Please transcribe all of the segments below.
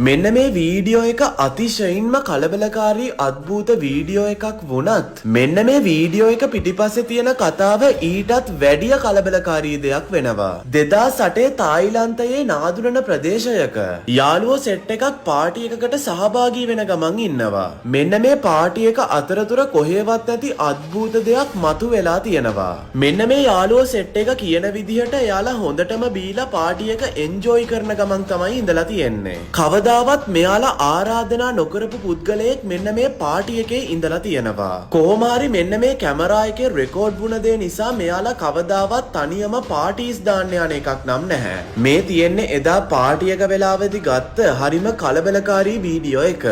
මෙන්න මේ වීඩියෝ එක අතිශයින්ම කලබලකාරී අద్භූත වීඩියෝ එකක් වුණත් මෙන්න මේ වීඩියෝ එක පිටිපස්සේ තියෙන කතාව ඊටත් වැඩිය කලබලකාරී දෙයක් වෙනවා. 2008 තායිලන්තයේ නාදුරන ප්‍රදේශයක යාළුවෝ සෙට් එකක් පාටි එකකට සහභාගී වෙන ගමන් ඉන්නවා. මෙන්න මේ පාටි එක අතරතුර කොහෙවත් නැති අద్භූත දෙයක් මතුවෙලා තියෙනවා. මෙන්න මේ යාළුවෝ සෙට් එක කියන විදිහට එයාලා හොඳටම බීලා පාටි එක එන්ජොයි කරන ගමන් තමයි ඉඳලා තියෙන්නේ. කවදාවත් මෙයාලා ආරාධනා නොකරපු පුද්ගලයෙක් මෙන්න මේ පාටි එකේ ඉඳලා තියෙනවා. කොහොම හරි මෙන්න මේ කැමරා එකේ රෙකෝඩ් වුණ දේ නිසා මෙයාලා කවදාවත් තනියම පාටිස් දාන්න යන එකක් නම් නැහැ. මේ තියෙන්නේ එදා පාටි එක වෙලාවෙදි ගත්ත හරිම කලබලකාරී වීඩියෝ එක.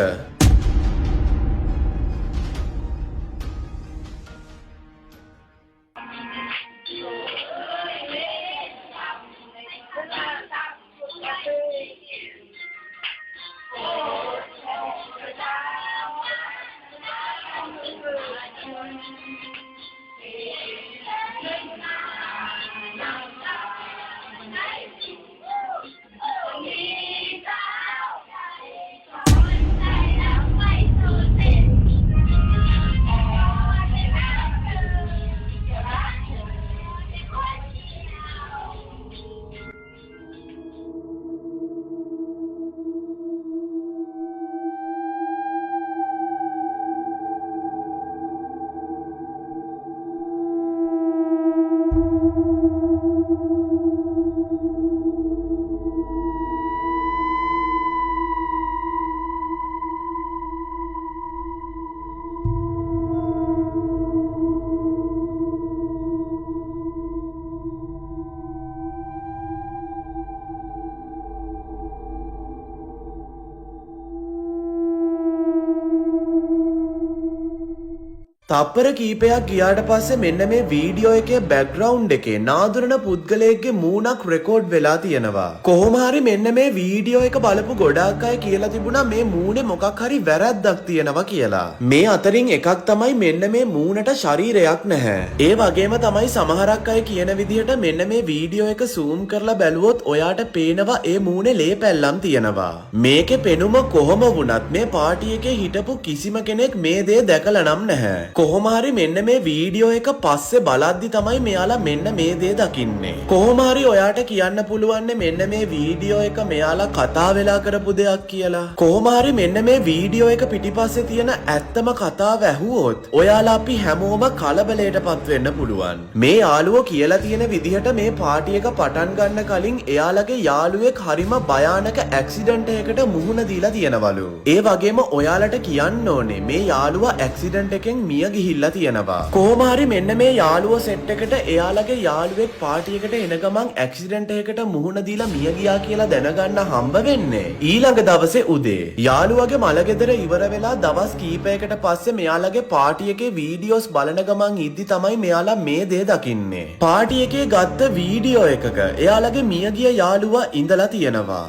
තප්පර කීපයක් ගියාට පස්සේ මෙන්න මේ වීඩියෝ එකේ බෑග්ග්‍රවුන්ඩ් එකේ නාදුරන පුද්ගලයෙක්ගේ මූණක් රෙකෝඩ් වෙලා තියෙනවා. කොහොම හරි මෙන්න මේ වීඩියෝ එක බලපු ගොඩාක් අය කියලා තිබුණා මේ මූණේ මොකක් හරි වැරද්දක් තියෙනවා කියලා. මේ අතරින් එකක් තමයි මෙන්න මේ මූණට ශරීරයක් නැහැ. ඒ වගේම තමයි සමහරක් අය කියන විදිහට මෙන්න මේ වීඩියෝ එක zoom කරලා බැලුවොත් ඔයාට පේනවා ඒ මූණේ ලේ පැල්ලම් තියෙනවා. මේකේ පෙනුම කොහොම වුණත් මේ පාටි එකේ හිටපු කිසිම කෙනෙක් මේ දේ දැකලා නම් නැහැ. කොහොම හරි මෙන්න මේ වීඩියෝ එක පස්සේ බලද්දි තමයි මෙයාලා මෙන්න මේ දේ දකින්නේ. කොහොම හරි ඔයාට කියන්න පුළුවන් මෙන්න මේ වීඩියෝ එක මෙයාලා කතා වෙලා කරපු දෙයක් කියලා. කොහොම හරි මෙන්න මේ වීඩියෝ එක පිටිපස්සේ තියෙන ඇත්තම කතාව ඇහුවොත් ඔයාලා අපි හැමෝම කලබලයටපත් වෙන්න පුළුවන්. මේ යාළුවෝ කියලා තියෙන විදිහට මේ පාටි එක පටන් ගන්න කලින් එයාලගේ යාළුවෙක් හරිම භයානක ඇක්සිඩන්ට් එකකට මුහුණ දීලා තියෙනවලු. ඒ වගේම ඔයාලට කියන්න ඕනේ මේ යාළුවා ඇක්සිඩන්ට් එකෙන් මිය ගිහිල්ලා තියෙනවා. කොහොම හරි මෙන්න මේ යාළුවෝ සෙට් එකට එයාලගේ යාළුවෙක් පාටි එකට එන ගමන් ඇක්සිඩන්ට් එකකට මුහුණ දීලා මිය ගියා කියලා දැනගන්න හම්බ වෙන්නේ ඊළඟ දවසේ උදේ. යාළුවගේ මලගෙදර ඉවර වෙලා දවස් කීපයකට පස්සේ මෙයාලගේ පාටි එකේ වීඩියෝස් බලන ගමන් ඉද්දි තමයි මෙයාලා මේ දේ දකින්නේ. පාටි එකේ ගත්ත වීඩියෝ එකක එයාලගේ මිය ගිය යාළුවා ඉඳලා තියෙනවා.